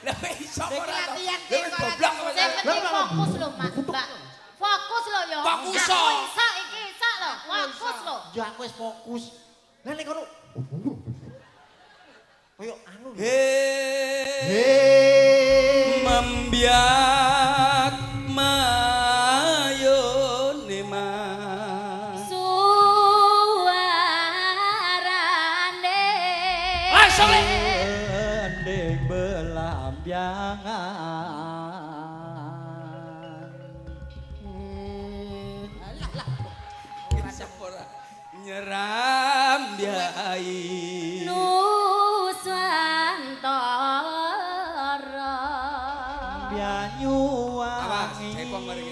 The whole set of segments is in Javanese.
Lah iso Iki ora. latihan Lha wis goblok kok. Sing penting fokus lho, Mas. Mbak. Fokus lho ya. Fokus, Aku so. iso iki iso lho. Fokus lho. Ya aku wis fokus. Lah nek kono koyo anu lho. Membiak mayone mas. Suarane. Sole. Ending belambiangan. Ora nyeram biai. Nusantara. Banyuwangi. Cepong mari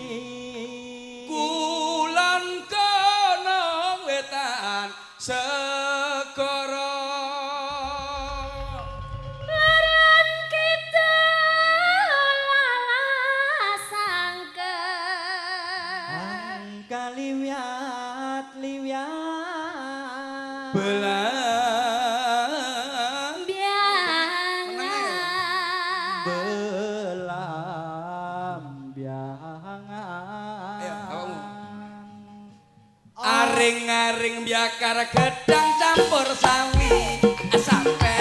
Kulon kono wetan segara. Laran kita lasangken. Kaliwiat Belang belambiangan. Ayo, awakmu. Aring-aring biakar gedang campur sawi sampe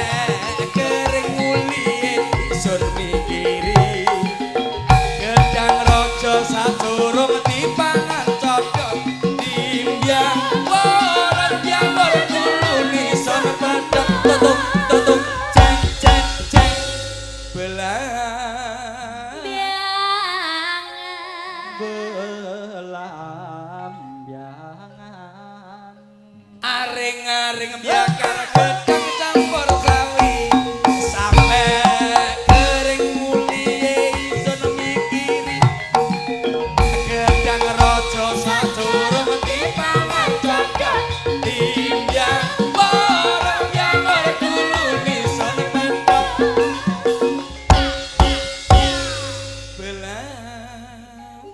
kering muli sur mikiri gedang rojo sadurung dipangan codot timbyang orang jamur kuluni son pedot tutuk tutuk cek cek cek belang Belambiangan. aring-aring biakar gedang campur sawi sampe kering muli isun mikiri gedang rojo sadurung dipangan codot timbyang orang jamur kuluni son pedot belang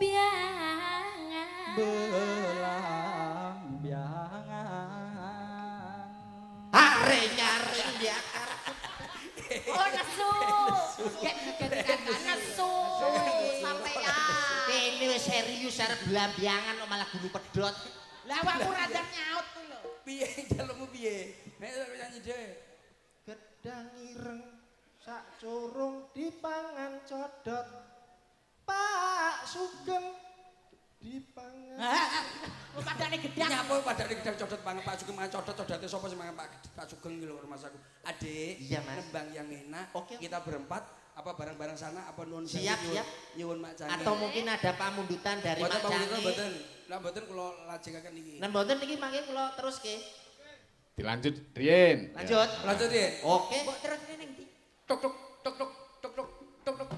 Belambiangan. Are-nyare biakar. Oh nesu. Nesu. Sampeyan. Kene wis serius arep blambiangan kok malah guru pedot. Lah awakmu rada nyaut kuwi lho. piye jalukmu piye nek nyanyi dhewe Gedang ireng sak curung dipangan codot. Pak Sugeng dipangan. Padane gedang. nyapa padane gedang codot banget Pak Sugeng mangan codot codote sapa sing mangan Pak Sugeng iki lho Mas aku adik Iya, Mas. nembang yang enak Oke. kita berempat apa bareng-bareng sana apa nuwun sewu, Siap, nyuwun- siap. nyuwun Mak Canggih Atau mungkin ada pamundutan dari Boten Mak pamundutan Canggih. mboten lah mboten kula lajengaken iki Nen mboten iki mangke kula teruske. Dilanjut, Rien. Lanjut. lanjut ya Oke. Mbok terus ning ndi? tok tok tok tok tok tok tok tok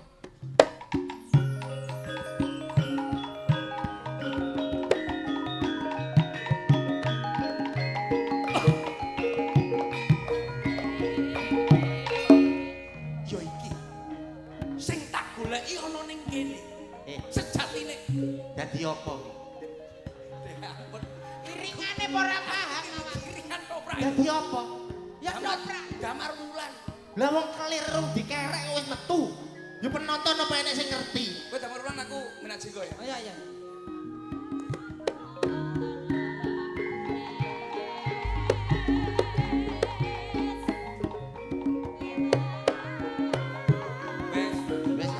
yo iki sing tak goleki ana ning kene sejatine Dadi apa iki? ampun Iringane apa ora paham awak. iringan toprak Dadi apa? Ya Damar- noprak. damar wulan Lah wong kelirung dikerek wis metu. Ya penonton apa enek sing ngerti? kowe damar wulan aku minat jenggo ya Oh iya iya. wes Wis.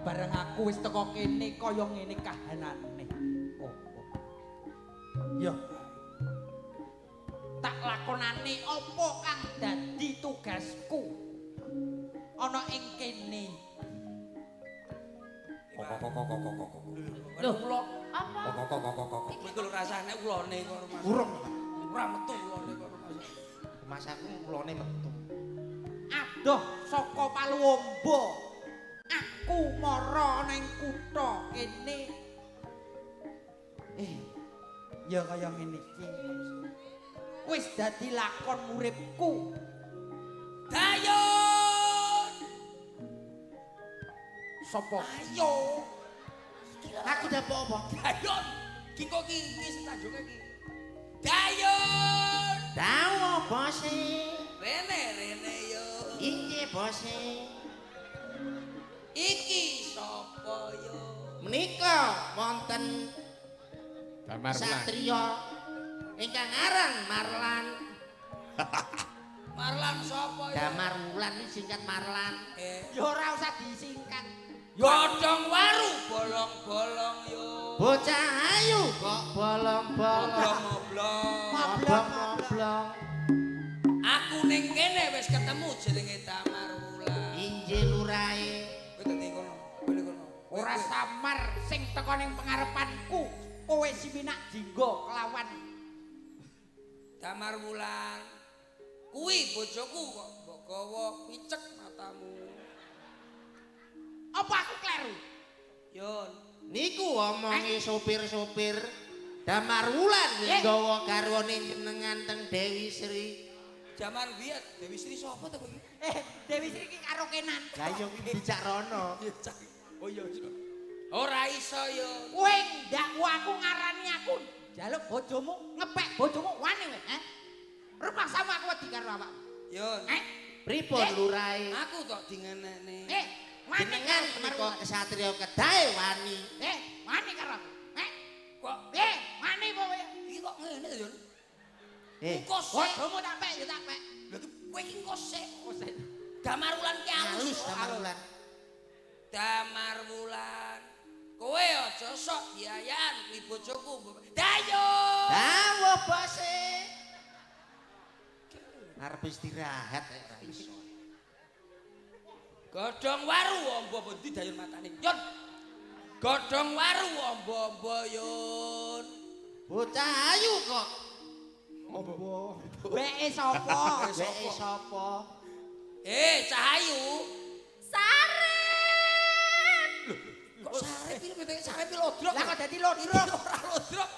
Bareng aku wis teko kene kaya ngene kahanane. Oh. Ya. Tak lakonane apa kang dadi tugasku ana ing kene. lho kula Apa? kowe lho rasane ulone karo Mas Urung. ora metu ulone karo Mas Mas aku ulone metu. Adoh saka Paluombo. Aku mara ning kutha kene. Ya kaya ngene iki. Wis dadi lakon uripku. Dayon Sopo? ayo Aku dapat apa? Dayon ki kok ki setajunge ki Dayon bose? Rene yo. Inggih bose. Iki sapa yo? Menika wonten Damar Wulan. satriya ingkang aran Marlan. Marlan sapa yo? Damar Wulan iki singkat Marlan. Ya ora usah disingkat. Godhong waru bolong-bolong yo. Bocah ayu kok bolong-bolong. Moblong. Moblong-moblong. Aku ning kene wis ketemu jenenge Damar Wulan. Injil lurae. Kowe dadi kono. Kowe kono. Ora samar sing teko ning pengarepanku. Kowe siminak jinggo kelawan Damar Wulan. Kuwi bojoku kok mbok gawa picek matamu. apa aku kleru? Yon. Niku omongi sopir-sopir Damar Wulan nggawa garwane jenengan teng Dewi Sri. Jaman biyen Dewi Sri sapa to kowe iki? Dewi Sri iki karo Kenan. Lah yo dijak rono. Oh iya. Ora iso yo. Kowe ndakku aku ngarani aku njaluk bojomu ngepek bojomu wani kowe, Repaksamu aku wedi karo awak. Yon. Pripun lurae? Aku tok dingenekne. Wani Jenengan menika kesatria kedahe wani. Wani karo aku. Kok Wani apa kowe? iki kok ngene to, Yon? Kok Bojomu tak pek ya tak pek. Lha kowe iki kok sik. Damar Wulan ki halus Damar Wulan. Damar Wulan. Kowe aja sok biayan kuwi bojoku. Dayo. Dawa bose. Arep istirahat ora iso. Godhong waru ombo ndi dayun matane. Yon. Godhong waru ombo Yon. Bocah ayu kok. Ombo. Beke sapa? Beke sapa? Cahayu. Sarep. Kok sarep iki penting sarep lodrok. Lah kok dadi lodrok? Ora lodrok.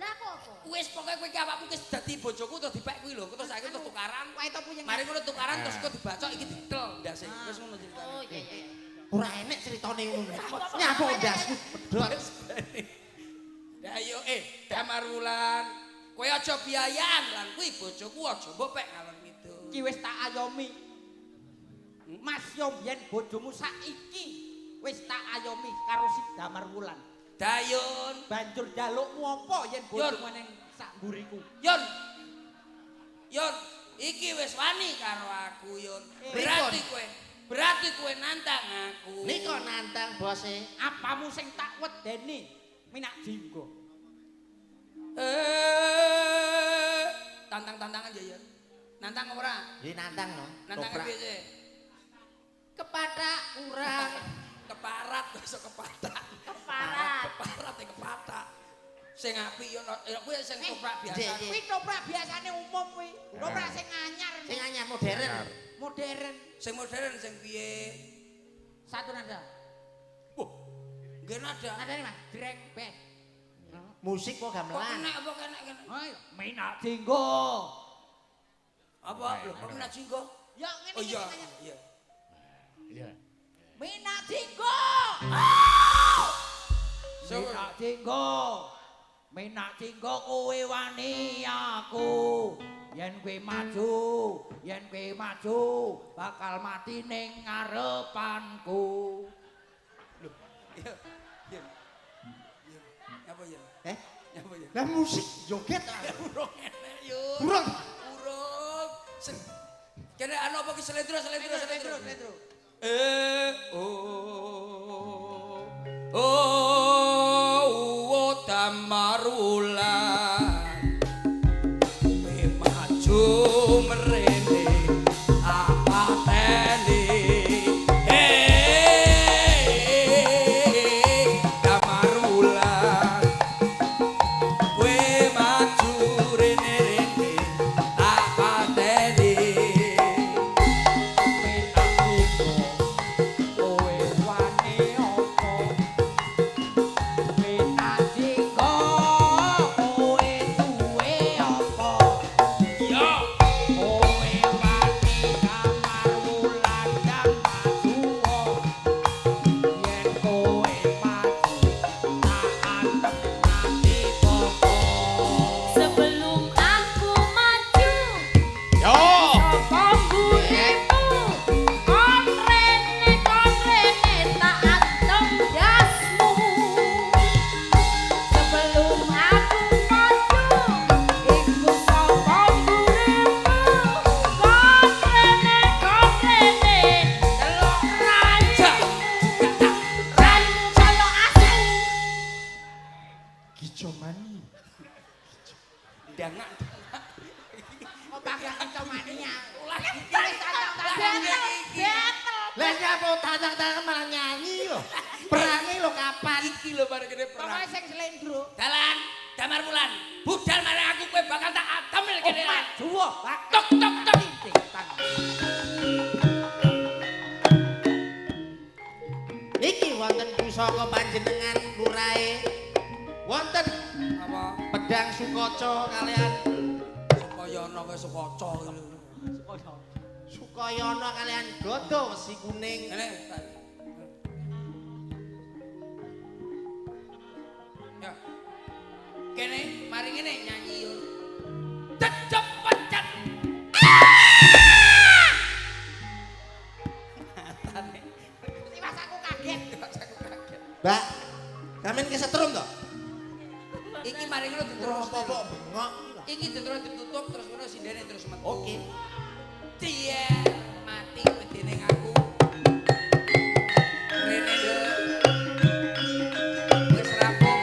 Lah kok apa? Wis pokoke kowe iki awakmu wis dadi bojoku terus dipek kuwi lho. Terus saiki terus tukaran. Kowe to puyeng. Mari ngono tukaran terus kok dibacok iki didel ndase. Wis ngono ceritane. Oh iya iya. Ora enek critane ngono. Nyapa ndasku pedhot. Ya ayo Damar Wulan. Kowe aja biayan lan kuwi bojoku aja mbok pek ngalor ngidul. Iki wis tak ayomi. Mas yo biyen bojomu saiki wis tak ayomi karo si Damar Wulan. Dayun. Banjur jalukmu apa yen bojomu ning sak mburiku? Yon. Iki wis wani karo aku, Yon. Berarti kowe nantang aku. Nika nantang bose. Apamu sing tak wedeni minak jinggo. Tantang-tantangan ya, Yon. Nantang ora? Iki nantang no. Nantang piye sih? Kepada kurang. Keparat iso kepatak. Keparat. Kepatak. Sing apik yo kuwi sing toprak biasa. Kuwi toprak biasane umum kuwi. Toprak sing anyar. Sing anyar modern. Modern. Sing modern sing piye? Satu nada. Wah. Nggih nada. Nadane Mas, dreng bes. Musik kok Kok gamelan. kena apa kena kena? Ayo, minak jinggo. Apa? Lho, kok kena jinggo? Ya ngene Oh iki. iya, Mas. iya. Iya. Minak jinggo. Minak jinggo. Minak jinggo kowe wani aku. Yen kowe maju, bakal mati ning ngarepanku. Loh, iya. Iya. Apa ya? Apa ya? Lah musik joget ah. Urung enek yo. Urung. Kene anu apa ki selendro. Damar Wulan. Kowe maju mrene apa teni. Damar Wulan. Kowe maju rene apa teni. Kowe wani apa? Minak jinggo. Kowe duwe apa? Yo. Kowe Kok bagian kecomania. Ulah iki Betel. Lah nyapa tantang-tantang malah nyanyi lho. Perange lho kapan? iki lho bareng gede Pokoke perang. sing slendro. Dalan, Damar Wulan. Budal marang aku kowe bakal tak atamil kene. Juwo. Tok tok tok. Iki wonten pusaka panjenengan lurahe. Wonten Apa? pedang Sukaca kalian Supayana kowe sukaca lho. Sukayana kalian Gada Wesi Kuning. Ngene. Ya. Kene, mari ngene nyanyi yo. Cecep pencet. Tiwas aku kaget. Mbak, sampean kesetrum to? Iki mari ngono diterus. Apa bengok? Iki diterus ditutup terus ngono sindene terus metu. Oke. Cie mati bedene aku. Rene yo. Wis rampung.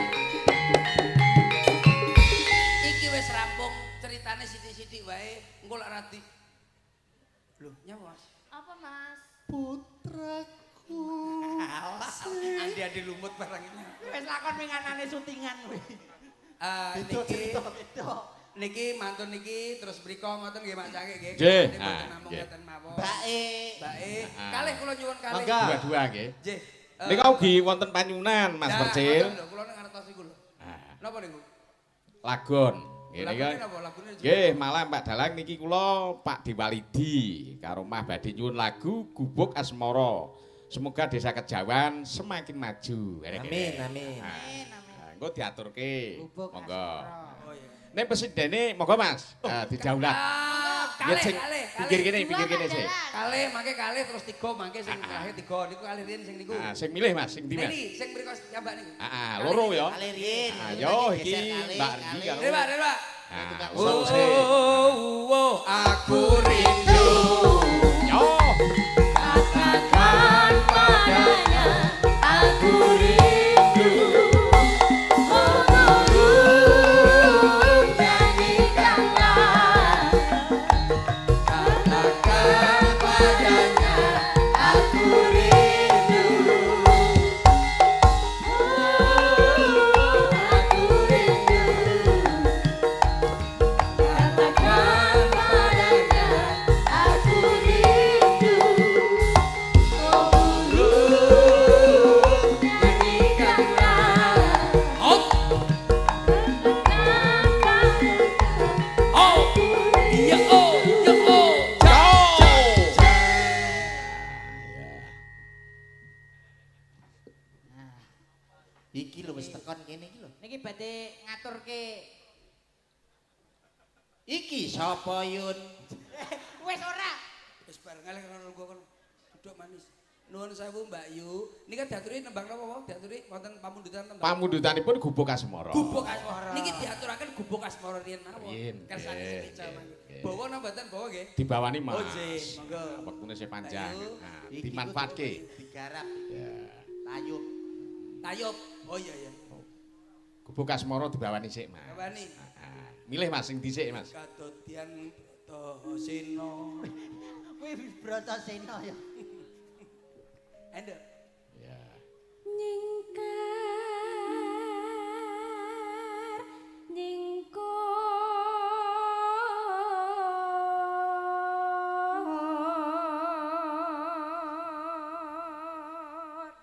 Iki wis rampung ceritane sithik-sithik wae. Engko lak radi. Lho, nyawa Mas. Apa Mas? Putraku. Andi-andi lumut barang ini. Wis lakon winganane syutingan kowe. Niki mantun niki terus mriko ngoten nggih Mak Cangik nggih. Nggih. Mboten Ah, namung nggih. ngoten mawon. Mbake. Mbake, kalih kula nyuwun kalih. Mangga. Dua-dua nggih. Nggih. Nika ugi wonten panyunan Mas Percil. Lho, kula ning ngertos iku lho. Ah, Napa niku? Lagon. Nggih nika. Lagune napa? Lagune Nggih, malah Pak Dalang niki kula Pak Diwalidi karo Mah badhe nyuwun lagu Gubuk Asmara. Semoga desa Kejawan semakin maju. Amin, amin. Engko diaturke. Gubuk Monggo. Asmara. Oh iya. Nek presidene monggo Mas, dijaulat. Kalih, Sing kalih, Pikir kalih. kene, pikir kene sih. Kalih, mangke kalih terus tiga, mangke sing terakhir tiga. Niku kalih riyen sing niku. Ah, sing milih Mas, sing ndi Mas? Ini sing mriko nyambak niku. Loro ya. Kali riyen. Ayo iki Mbak Ardi karo. Dewa, dewa. Ah, Oh, usah oh, aku rindu. Yo. Katakan padanya aku rindu. Menurut nyanyikanlah. Katakan padanya aku rindu. Aku rindu. Katakan padanya aku rindu. Nyanyikanlah. Oh, oh, iya oh, iya oh. Iki lho wis tekan kene iki lho. Niki badhe ngaturke. Iki sapa Yun? Wis ora. Wis bareng kalih karo gua kon duduk manis. Nuwun sewu Mbak Yu. Niki diaturi nembang napa wae? Diaturi wonten pamundutan nembang. Pamundutanipun Gubuk Asmara. Gubuk Asmara. Niki diaturaken Gubuk Asmara riyen mawon. Riyen, Kersane nggih, sepica mangke. nggih. Bawa napa mboten bawa nggih? Dibawani Mas. Oh, nggih, monggo. Wektune sing panjang. Ayo. Nah, Iki dimanfaatke. kudu digarap. Ya. Tayub. Tayub. Oh iya iya. Gubuk Asmara dibawani sik Mas. Bawani. Milih Mas sing dhisik Mas. Kadodian Tosino. Kuwi Bratasena ya. Endo. Ya. Nyingkar nyingkur.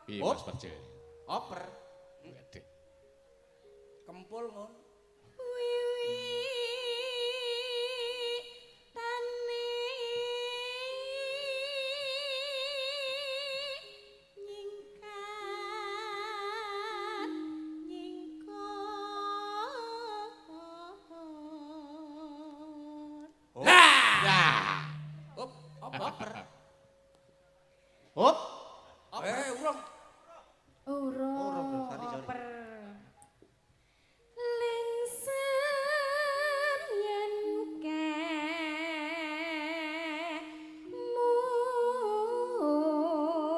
Piye Mas Percil? Oper. Waduh. Kempul ngono. Wiwitane nyingkat nyingkur. Lah. Op, oper. Hop. Urung. Urung, sorry. Oper. Lingsen yen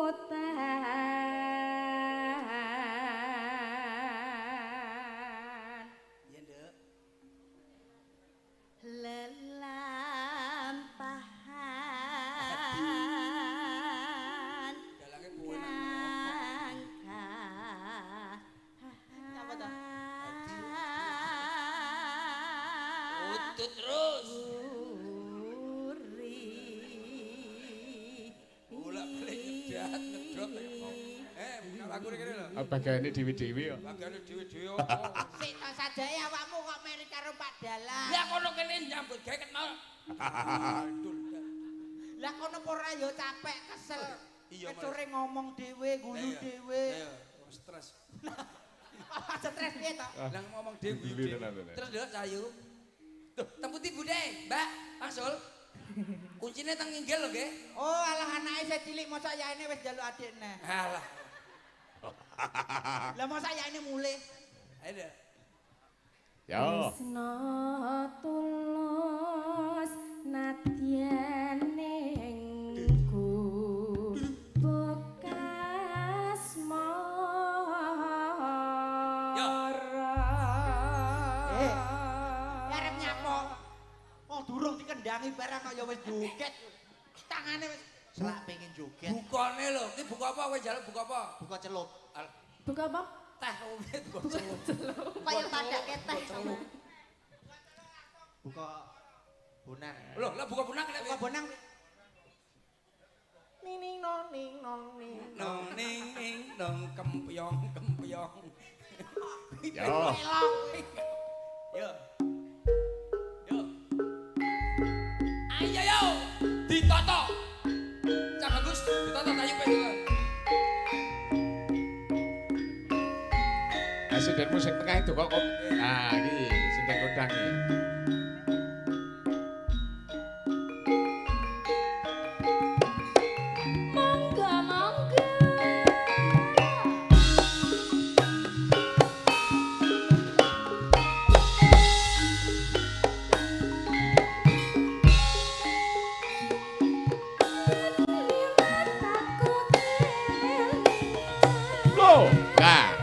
kemutan Iya, Nduk. lelah ngedrop. Lagu kene lho. Bagane dhewe-dhewe ya. Bagane dhewe-dhewe. Sik to sajake awakmu kok meri karo Pak Dalang. Lah kono kene nyambut gawe kenal. Lah kono apa ora ya capek kesel. Iya, Kecore ngomong dhewe, guyu dhewe. Ayo, stres. Stres piye to? Lah ngomong dhewe. Gili tenan tenan. Terus ndelok sayu. Tuh, temputi Bude, Mbak, Angsul. Kuncine teng inggil lho nggih. Oh, alah anake sing cilik mosok yaene wis njaluk adikne. Alah. Lah mosok yaene mulih. Ayo. Yo. Tresno tulus nadyan ningku bekas mara. Arep nyapa? Oh, durung dikendangi barang kok ya wis joget. Tangane wis selak pengen joget. Bukane lho, iki buku apa kowe njaluk buku apa? Buka celup. Buka apa? Teh buku celup. Kaya padake teh. Buka bonang. Lho, lah buku bunang nek Buka bonang. Ning ning nong ning nong ning. nong ning ning nong kempyong kempyong. Yo. Yo. Yo. Ayo yo, ditoto. Cak bagus, ditoto kayu pe dulu. Asidenmu sing tengah itu kok. Nah, iki sing teng kodang iki. Mangga mangga. Loh, nah.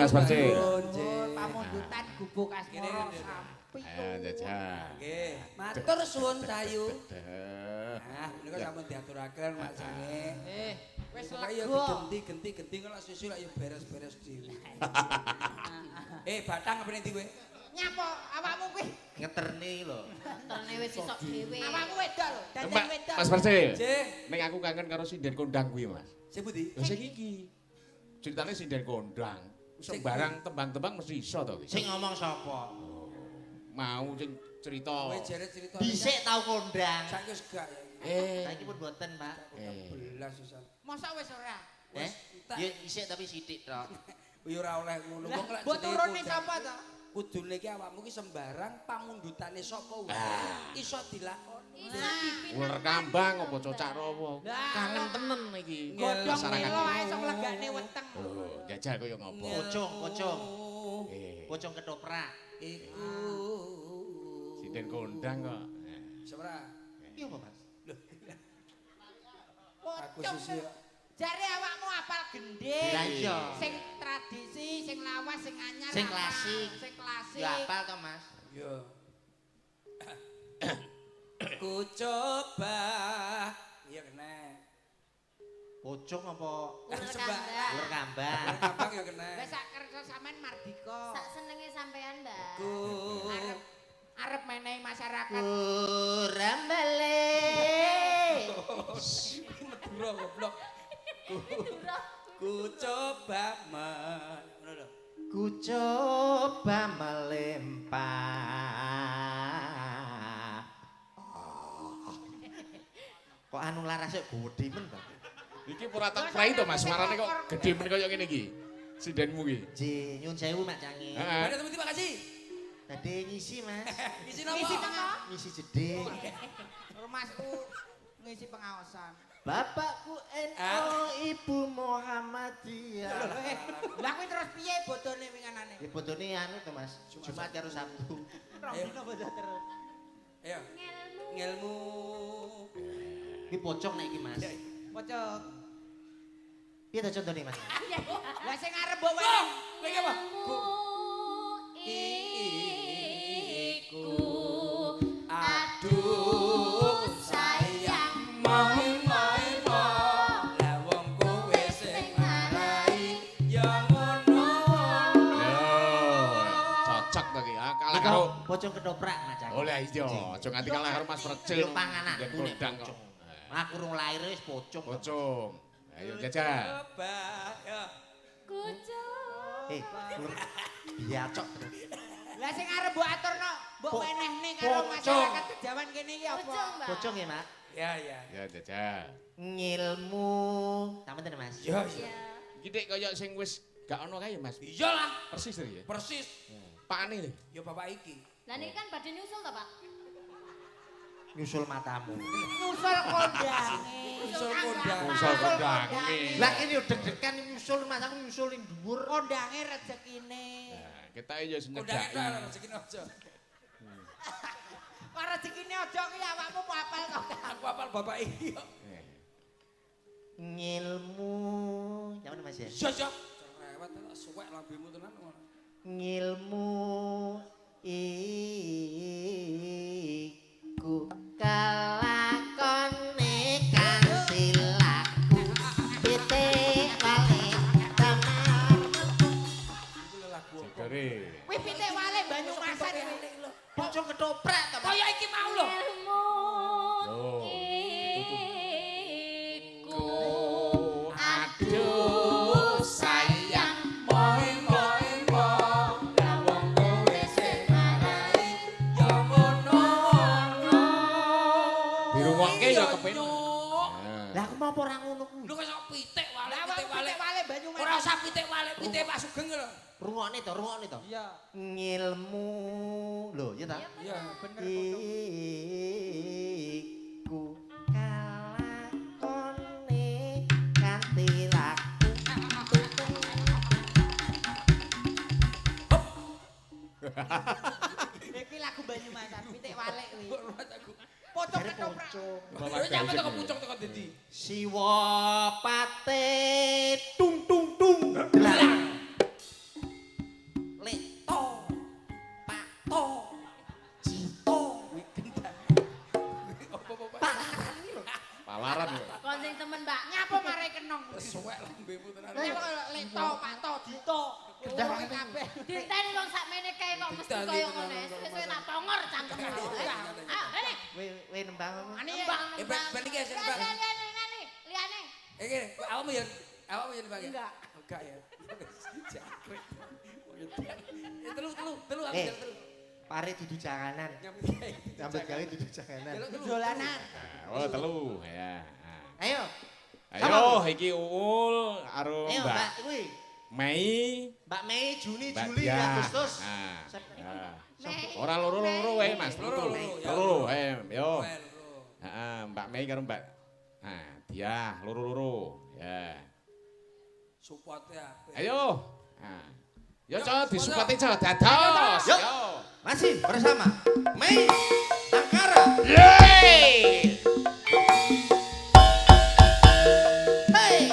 Mas Percil. Pamundutan gubuk asmara Gini. sampai. Ayo jajal. Nggih, matur suwun Cahayu. Duh. Nah, menika sampun diaturaken maksane. Wis Pokoke ya lega. genti kok lak susu lak ya beres-beres dhewe. Batang ngene ndi kowe? Nyapa awakmu kuwi? Ngeterni lho. Terne wis isok dhewe. Awakmu wedok lho, dandan Mbak, wedok. Mas Percil. Jeh, Ning aku kangen karo sinden kondang kuwi, Mas. sing pundi? Lha sing iki. Ceritane sinden kondang. Sembarang tembang-tembang mesti iso to kuwi. Sing ngomong sapa? Mau sing cerita. Kowe jere cerita. Dhisik tau kondang. saiki wis gak ya. Saiki pun boten, Pak. Belas susah. Masa wis ora? Ya isik tapi sithik tok. Ya ora oleh ngono. Wong lak Mbok jenenge turune kondang. sapa to? Kudune iki awakmu ki sembarang pamundutane sapa wae. Iso dilakoni. Iso dipinang. Ular kambang apa cocak rawa. Lah, Kangen temen iki. Godhong Masyarakat. melo ae sok legane weteng. Oh, jajal kaya ngopo. Pocong. Eh, Pocong ketoprak. Iku. sinden kondang kok. Sabra. Iya apa, Mas? Aku Pocong. sisi. Jare awakmu apal gending. Lah iya. Sing tradisi, sing lawas, sing anyar. Sing apal. klasik. Sing klasik. Ya apal to, Mas? Yo. Ku coba. Iya kena. Pocong apa Ular Sembah. kambang. ular kambang? Kambang ya kena. Wis sak kersa sampean mardika. Sak senenge sampean, Mbak. Ku. Arep menehi masyarakat. Kurambale. Madura goblok. Ku coba ngono lho. Ku coba melempar. Kok anu larasnya gede men, Bang? Iki ora tak prai to Mas, suarane kok gedhe men kaya ngene iki. Sindenmu iki. Ji, nyun sewu Mak Cangi. Heeh. Ada temen terima kasih. Tadi ngisi, Mas. Isi Ngisi napa? tengah. Ngisi jeding. Rumahku ngisi pengawasan. Bapakku NU, Ibu Muhammadiyah. Lah kuwi terus piye bodone winganane? Ya bodone anu to, Mas. Jumat karo Sabtu. Rombino bodo terus. Ayo. Ngelmu. Ngelmu. Iki pocong nek iki, Mas. Pocong. Piye to contone, Mas? Lah sing arep mbok Oh, wenehi. kowe iki apa? Iku Aduh, sayang main lah wong kowe sing marai ya ngono. Cocok to iki. Kalah Iki karo pocong ketoprak, Mas Cangi. Oh lah iya, aja nganti kalah karo Mas Percil. Yo panganan Sinden aku nek kondang kok. pocong. Aku rung lair wis pocong. Pocong. Ayo jajal. Coba ya. kucu. Ulur biacok terus. Lah sing arep mbok aturno, mbok Po- wenehne karo pocong. masyarakat kejawan kene iki apa? Kucung, Mbak. Pocong ya, Mak? Ya ya. Ya jajal. Ngilmu. Sampeyan Mas. Ya Iya. ya. Iki nek kaya sing wis gak ono kae Mas. Iyalah, Persis to ya. persis. Pakane lho. Ya bapak iki. Lah niki kan badhe nyusul to, Pak? Nyusul matamu. Nyusul kondange. Nyusul kondang. Nyusul kondang. Lah kene yo deg-degan nyusul Mas, aku nyusul ning dhuwur. Kondange rezekine. Nah, kita ya Kondang nyedaki. itu ana rezekine aja. Kok rezekine aja ki awakmu mau apal kok. Aku apal bapak iki kok. Ngilmu. Jangan Mas ya. Ya ya. Cerewet tak suwek lambemu tenan ngono. Ngilmu iku kalakone kan silaku pitik wale tamar. Iku lho lagu apa? Jagare. Kuwi pitik wale Banyumasan kuwi. Pocong ketoprak ta, Pak? Kaya iki mau lho. Ilmu Oh, iku Aduh sayang. Moi moi mo. Lah wong kowe sing marai ya ngono. Dirungokke ya kepen. Lah aku mau apa ora ngono kuwi? Lu kok pitik wale, Lah pitik wale. pitik wale Banyumasan. Ora usah pitik wale, pitik Pak Sugeng lho. Rungokne to. Iya. Ngilmu. Lho, ya ta? Iya, Bener. Iku kalakone kanthi laku. Iki lagu Banyumasan pitik wale kuwi. Kok ruwet aku. Pocong Jare ketoprak. pocong. Lho nyapa teko pucuk teko ndi? Siwa pate tung tung tung. Delang. Suwek lambemu tenan. Lek kok lek to Pak to dito. Gendang kabeh. Diteni wong sakmene kae kok mesti Diteni kaya tenan, ngene. tenan, Sesuk tak tongor cangkem. Ah, ini. We nembang apa? Ani Ben iki sing Bang. Liane. Iki awakmu ya Bang. Enggak. Enggak ya. Jangkrik. Telu aku Eh. telu. Pare dudu janganan. Nyambut gawe dudu janganan. dolanan. Oh, telu ya. Ayo. Ayo, iki Uul karo Ayo Mbak Mbak kuwi. Mei, Mbak Mei, Juni, Mbak Juli, Diah. Agustus. Nah, September. Mei. ora loro wae Mas. Loro, ya. Loro, yo. Well, Heeh, Mbak Mei karo Mbak Diah loro. Ya. Support ya. Ayo. Nah. Yo, Yo, Cok, disupati Cok, dados. Yo. Yo. Masih bersama Mei Angkara. Yeay. Hey.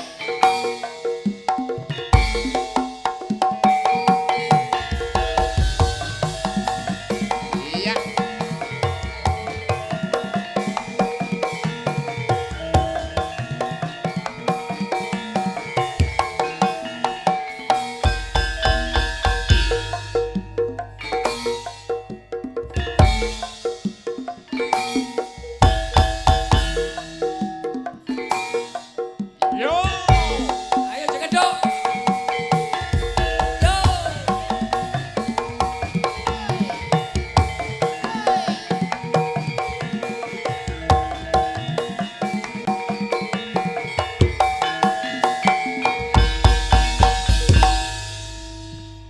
Iya. Yo. Ayo cekedok. Yo.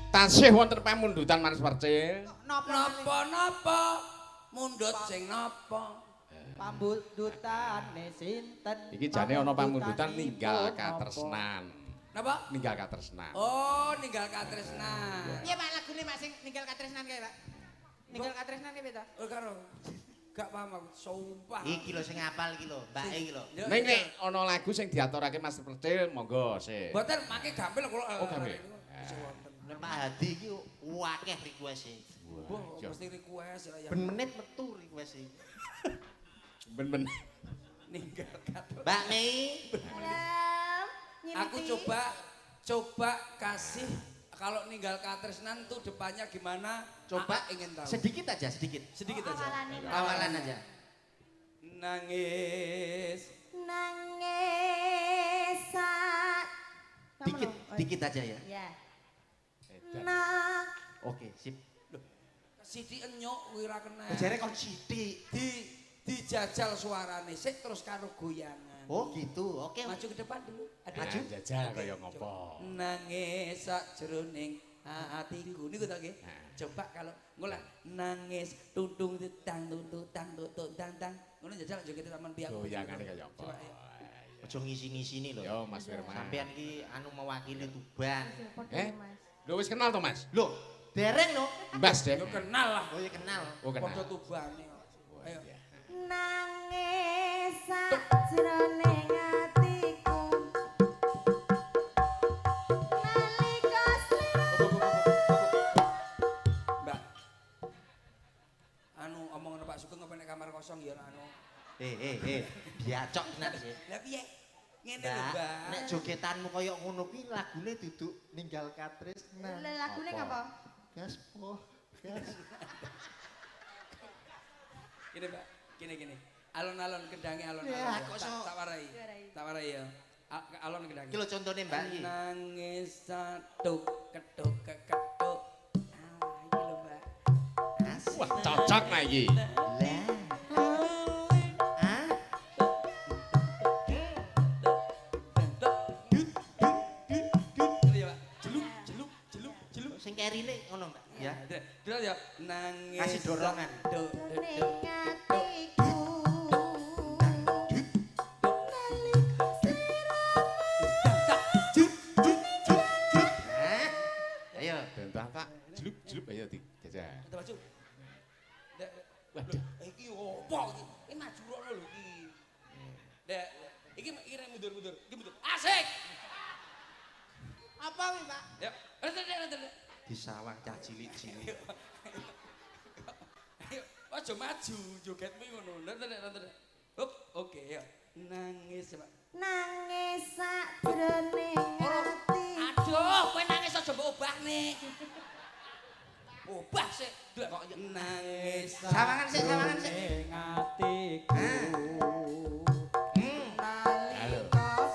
Tasih wonten pamundutan Mas Percil. Napa mundut sing napa? Pambudutane sinten? Iki jane ana pamundutan ninggal katresnan. Napa? Ninggal katresnan. Oh, ninggal katresnan. Piye Pak lagune Pak sing ninggal katresnan kae Pak? Ninggal katresnan kae ta? Oh, karo. Gak paham aku, sumpah. Iki lho sing apal iki lho, Mbak E iki lho. Yo, Ning iya. nek ana lagu sing diaturake Mas Percil, monggo sih. Mboten make gampil kula. Oh, gampil. Nek Pak Hadi iki akeh request-e. Wah, mesti request ya. Ben menit metu request-e. Ben-ben. Ninggal katresnan. Mbak Mei, Aku coba kasih kalau ninggal katresnan tuh depannya gimana? coba Aku ingin tahu. sedikit aja, sedikit. Sedikit aja. Awalan aja. Nangis. Nangis sak. Dikit, dikit aja ya. Ya. Oke, sip. Siti enyok wira kena. Jare kon sithik. Dijajal suarane sik terus karo goyangan. Oh, gitu. Oke. Maju ke depan dulu. Ada Maju jajal kaya ngopo. Nangis sakjroning hatiku niku to nggih. Coba kalau ngulang nangis tuntung tang tuntung tang tuntung tang tang. Ngono jajal joget taman piak. Goyangane kaya apa? Coba, ya. Aja ngisi-ngisini lho. Yo Mas Firman. Sampean iki anu mewakili Tuban. Lho wis kenal to Mas? Loh, dereng no? Mbas deh. Yo kenal lah. Oh ya kenal. Oh kenal. Padha tubane. Ayo. Nangis sakjroning atiku. Nalika Mbak. Anu omong Pak Sugeng apa nek kamar kosong ya anu. Diacok tenan sih. Lah piye? Ngene lho, Mbak, Mbak. nek jogetanmu koyo ngono kuwi lagune duduk ninggal katresnan. lagune ngapa? Gaspo, gas. Gini, Mbak. Gini. Alon-alon kendange alon-alon. Ya, kok Tak- so- tak warai. Tak warai ya. Alon kendange. Iki lho contone Mbak iki. Nangis satuk ketuk keketuk. Ah, iki lho, Mbak. Asik. Wah, cocok nah iki. Lah. Hah? Ini ya, Pak. Jeluk. Sing kerine ngono, Mbak. Ya. Terus ya nangis. Kasih dorongan. Duk, duk, Ning duk, duk. atiku. Hah? Ayo. Dan tak jelup ayo dijajal. Kita maju. Dek, Waduh. iki opo iki? Iki maju rono lho iki. Dek, iki rek mundur. Iki mundur. Asik. Apa kuwi Pak? Ya, rentet. Disawang cah cilik-cilik. Ayo, aja maju, jogetmu ngono. Rentet. Hop, oke ya. Nangis, Pak. Nangis sakjroning ati. Aduh, kowe nangis aja mbok obahne. Obah sik. Delok kok nangis. Sawangan sik. Ning atiku. Halo.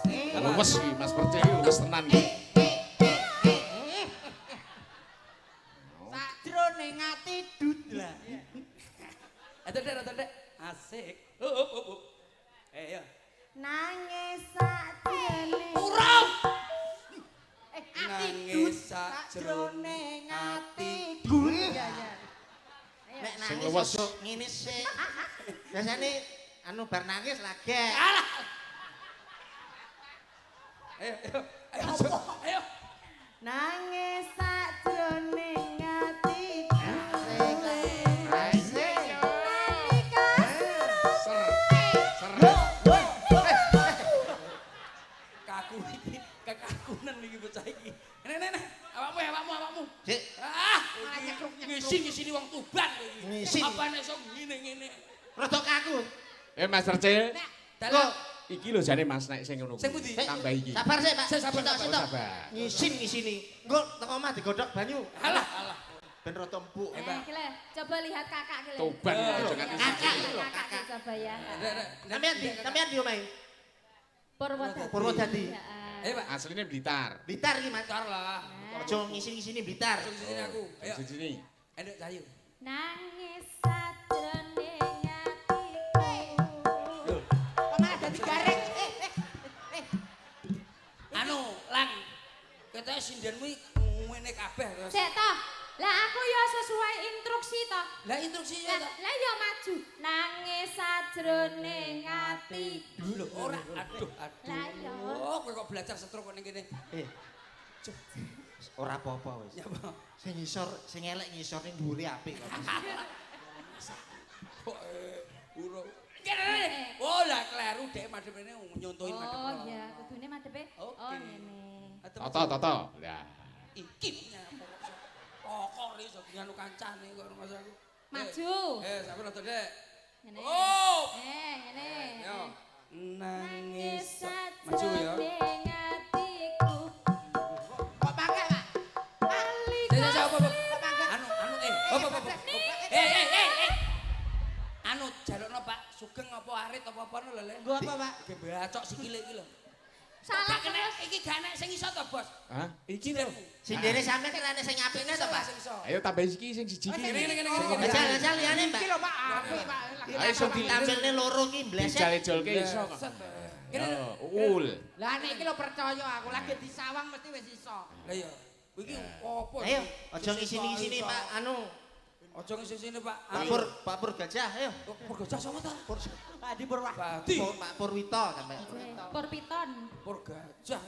Kalau wes iki Mas Percaya wes tenan iki. Sakjroning ati dud lah. Dek. Asik. Up. Ya. Nangis sakjroning Urung. ati Nangis sakjroning atiku. ya. Nek Sing nangis luwes. ojo ngene sik. Biasane anu bar nangis lagi. Alah. Ayo. Nangis sakjroning atiku. Asik. Kaku iki, kekakunan iki bocah iki. Nek, awakmu. Sik. Ngisi wong Tuban kowe iki. Ngisi. Apa nek sok ngene. Rada kaku. Mas Percaya. Dalah. Iki lho jane Mas nek sing ngono. Sing pundi? Tambah iki. Sabar sik, Pak. Sik, sabar. Sabar. Ngisini. Engko teko omah digodhog banyu. Alah. Ben rada empuk. Kile, coba lihat kakak kile. Toban aja kan Kakak. Kakak coba ya. Sampeyan di omahe. Purwodadi. Purwodadi. Ayo, Pak. Asline Blitar. Blitar iki, Mas. Tar lah. Aja ngisi-ngisini Blitar. Sini aku. Ayo. Di sini. Endek sayu. Nangis sakjroning atiku. Kok malah dadi gareng. Anu, Lang. Ketoke sindenmu ngene kabeh terus. Sik toh. Lah aku ya sesuai instruksi toh. Lah instruksi ya. Lah ya maju. Nangis sajroning atiku. Lho ora aduh. Lah ya. Oh, kowe kok belajar stroke kok ning kene. Ora apa-apa wis. Ya apa? Sing ngisor, sing elek ngisor ning dhuwure apik kok. Kok urung. Kene. Oh, lah kleru dek madhep ini nyontohin madhep. Oh ya, kudune madepe. Oh Oke. ngene. Toto. Lah. Iki nyapa kok. Pokok iso nganu kancane kok rumah aku. Maju. Sampe rada dek. Ngene. Oh. Ngene. Yo. Nangis. Maju ya. Sajroning atiku. Kok pakai, Pak? Saya apa? Anu apa? Anu jalukno Pak, sugeng apa arit apa lho Le. Nggo apa, Pak? Iki bacok sikile iki lho. Salah Gak kena terus. iki gak nek sing iso to, Bos. Hah? Iki lho. Sing dene sampeyan kan ana sing apikne to, Pak. Sing iso. Ayo tambah iki sing siji iki. Ngene. Jajal liyane, Mbak. Iki lho, Pak. Apik, Pak. Ayo iso Ditampilne loro ki blesek. dijale-jolke iso kok. Kene. Yo, ul. Lah nek iki lho percaya aku lagi disawang mesti wis iso. Lah iya. Iki apa? Ayo, aja ngisini-ngisini, Pak. Anu, Aja ngisini Pak. Pak Pur Gajah, ayo. Purgajah sapa ta? Pak di Purwadi. Pak Purwito sampe. Purpiton. Purgajah.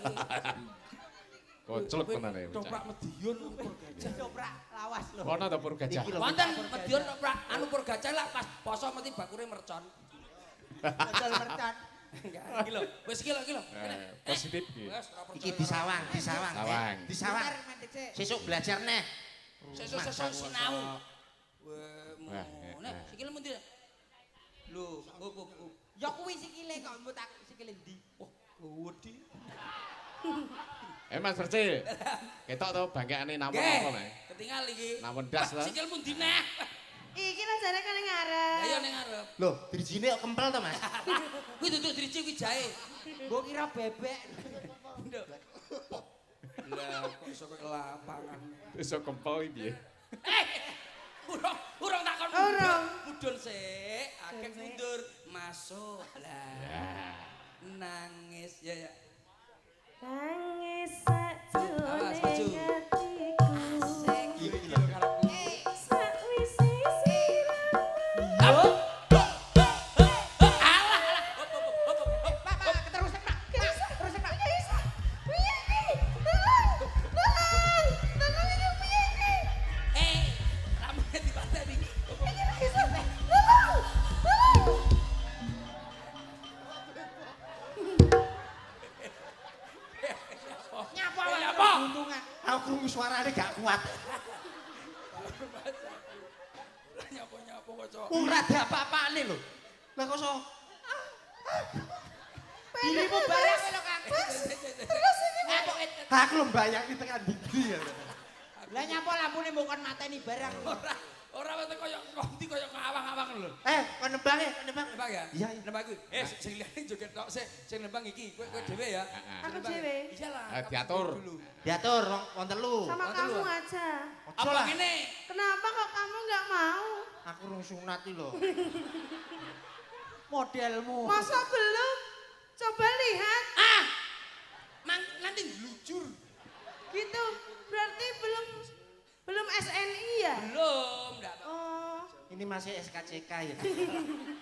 Koclek tenan ya. Toprak Medion Purgajah. Dobrak lawas lho. Ono ta pur gajah. Iki lho. Wonten Medion toprak anu Purgajah lah pas poso mesti bakure mercon. Betul mercon. Enggak, iki lho. Wis iki lho. Positif iki. Wes ora percaya. Iki disawang. Sawang. Disawang. Bentar, mendek sik. Sesuk belajar neh. Sesuk sinau. Wah, Nek sikile mundi. Lho, Ya kuwi sikile kok mbok tak sikile ndi? Wah, wedi. Mas Percil. Ketok to bangkeane nampun apa, Mas? Ketinggal iki. Nampun das to. Sikil mundi neh. Iki lah jare kan ngarep. Ayo ning ngarep. Loh, dirijine kok kempel to, Mas? Kuwi duduk driji kuwi jahe. Mbok kira bebek. Nduk. Lah kok iso ke lapangan. Iso kempel iki piye? Urung takon mundur. Mudun sik, akeh mundur. Masuk. Lah. Nangis ya. Nangis Awas, maju. sajroning atiku. Iki lho karepku. Sakwise siramu. Pak, keterusan, Pak. Terusan, Pak. Piye iki? Tolong iki piye iki? Rambutnya dipateni. Nyapa Eh, wae nyapa? untungan. Aku krungu suarane gak kuat. Nyapa-nyapa kok, Cok. Ora ada apa-apane lho. Lah kok so Dirimu barang lho Kang. Aku lho mbayangke tekan ndi ya. Lah nyapa lampune mbok kon mateni barang. Ora wete koyo ngonti koyo ngawang-awang lho. Kon nembange, Nembang ya? Iya, iya. Nembang kuwi. Sing liyane joget tok sik. Sing nembang iki kowe dhewe ya. Aku dhewe. Iyalah. Diatur. Diatur wong telu. Sama kamu aja. Ojo Apa lah. ngene? Kenapa kok kamu nggak mau? Aku rung sunat iki lho. Modelmu. Masa belum? Coba lihat. Ah! Nanti glujur. Gitu. Berarti belum SNI ya? Belum, ndak. Oh. Ini masih SKCK ya.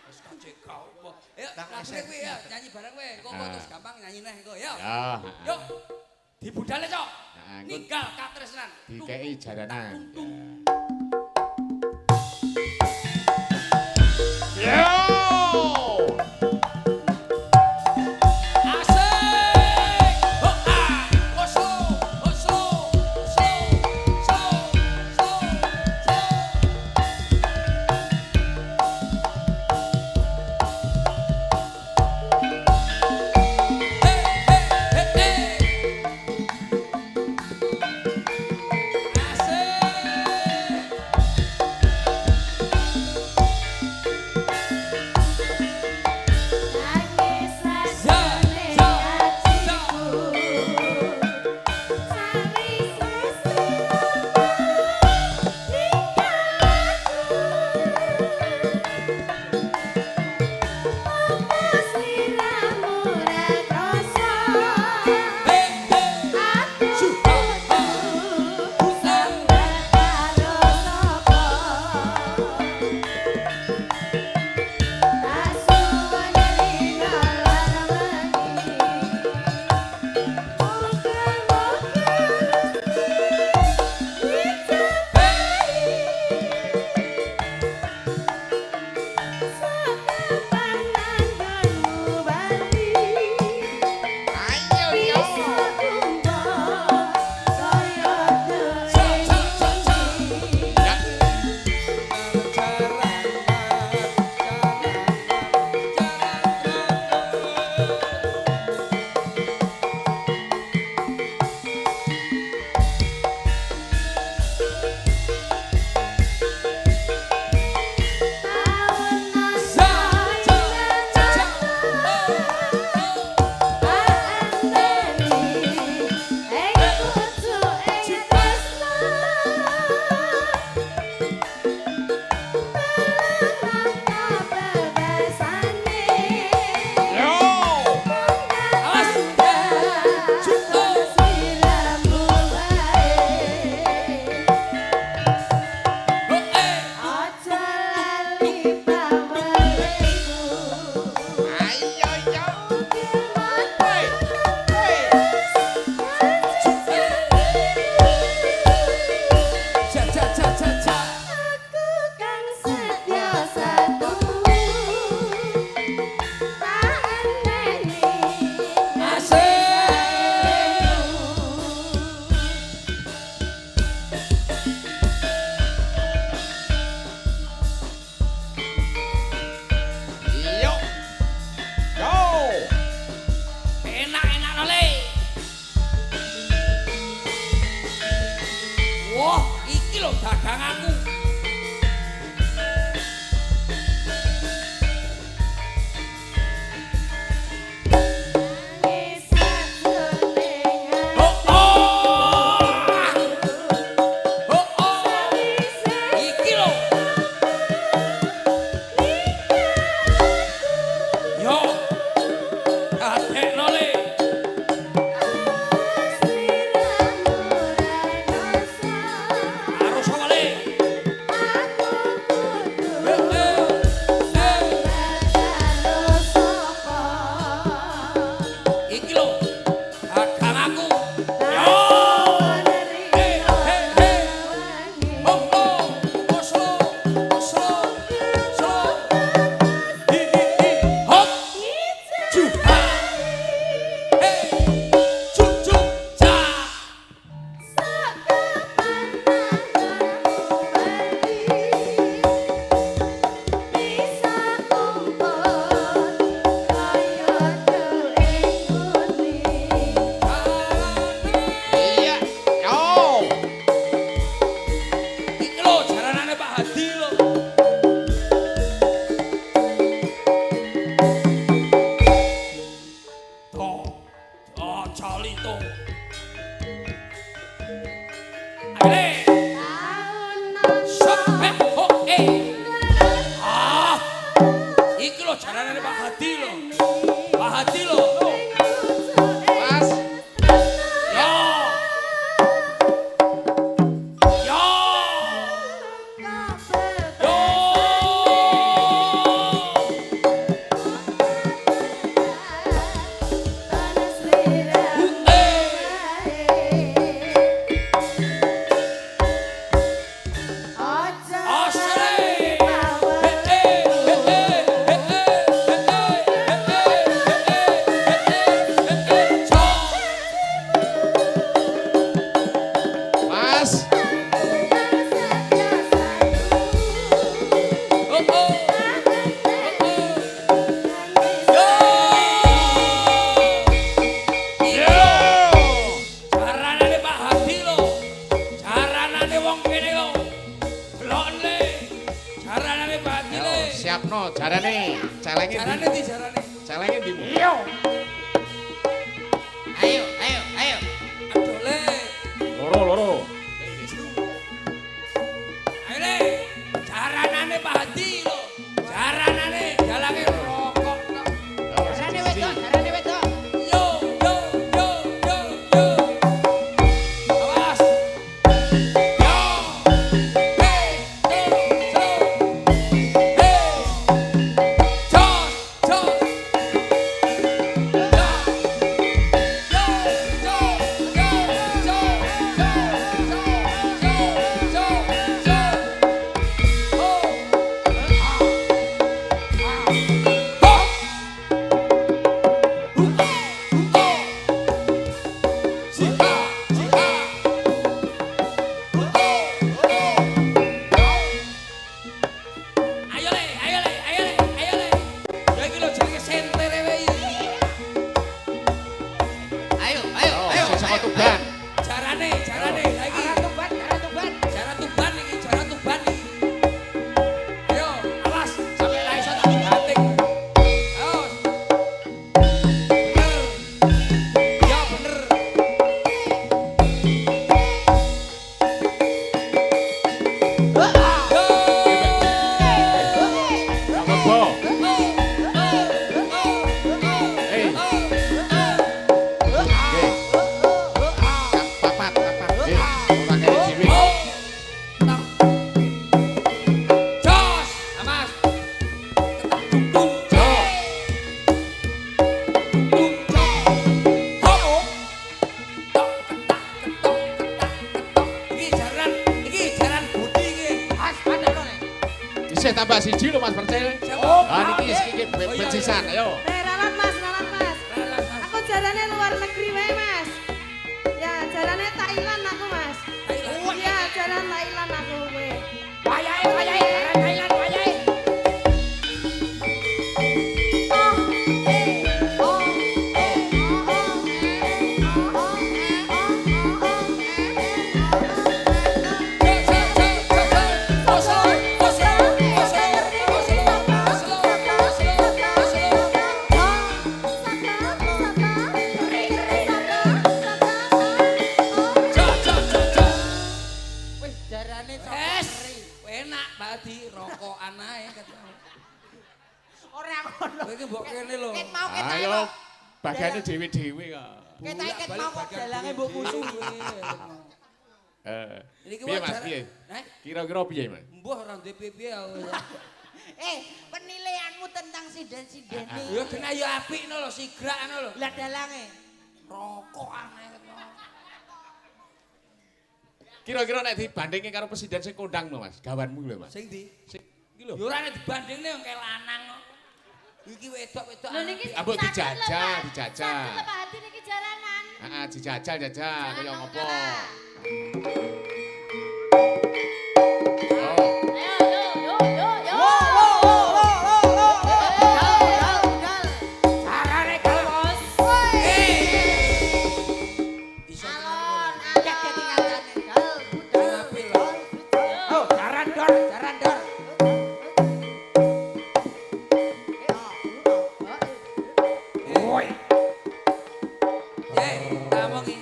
SKCK apa? Ayo, Bang langsung SNI. kowe ya, nyanyi bareng kowe. Kok terus gampang nyanyi neh engko ya. Ya. Yuk. Dibudale, Cok. Nah, engko Ninggal katresnan. dikei jaranan. Yo! Asik! Ho ah! Ho slow! Ho slow! Slow! Slow! Slow! Slow! Hey! Hey! Hey! Asik! Nangis Za, sajane za, atiku. Sari sesiramu tinggalku. Apa sliramu ra krasa? Hey! Hey! Aku Suha! kudu sambat karo sapa? Asuhane rina lan wengi. Moga-moga Sakapan nanggonmu bali. Ayo yo. Bisa tumpah kaya Sa, sa, sa, sa. dewi. Ya. Yo! Aja lali pameliku. Ayo yo. Aku kan setia satu tak enteni lo jarane Pak Hadi lo. Pak Hadi lo. Mas. Yo. Yo. Yo. Mas. Jaranane Pak Hadi lo. Jaranane wong kene lo. Delokne. Jaranane Pak Hadi le. Siapno jarane celenge Jarane ndi? di jarane. Celenge ndi? Ayo. Ayo, ayo, ayo. Aduh le. Loro. Ayo le. Jaranane Pak Hadi lo. Jaranane dalange rokok. Jarane wedok, jarane wedok. Yo yo yo yo yo. Awas. Yo. Hey, slow. Hey. Jos, jos. Yo. Yo, yo, yo, yo, yo, yo, yo. Oh. Ayo le. Ya iki lho jenenge sentere wae iki. Ayo, ayo, Oh, ayo. sing saka Tuban. Jarane lagi. Jaran tuban. Jaran tuban iki. Ayo, awas sampe ra iso tak banting. Ayo. Bener. Ya bener. Apa? Eh, papat. Eh, ora kene dhewe. Jos, amas. Tung. Iki jaran budi iki. As padahal nek. Isih tambah siji lho Mas Percil. Siapa? Ah niki iki bencisan ayo. Ralat mas. Aku jalannya luar negeri wae mas. Ya jalannya Thailand aku mas. Iya jalan Thailand aku wae. Wayahe, jaran Thailand wayahe. Wis jarane sopri. Enak Pak Hadi rokokan ae ketemu. Ora ngono. Kowe iki mbok kene lho. Ket mau ket Ayo ayo. bagane dhewe-dhewe kok. Ket ae ket mau kok dalange mbok musuhi. Niki Piye Mas piye? Heh, Kira-kira piye Mas? mbuh ora ndek piye aku. Penilaianmu tentang sinden-sinden Ya kena ya apik no lho, sigrak no lho. Lah dalange. Rokokan ae ketemu. Kira-kira nek dibandingke karo presiden sing kondangmu Mas, gawanmu lho Mas. Sing ndi? Sing iki lho. Ya ora nek dibandingne wong kae lanang kok. Iki wedok-wedok. Lho niki Ambok satu lho, dijajah, Pak. dijajah. Satu lho Pak Hadi niki jaranan. Heeh, dijajal-jajal kaya ngopo. Oh, Ayo, yo. Carane kalau Iso Alon, cek ketinggalane. apik lho. Oh, jaran dor. Woi. Tamongi.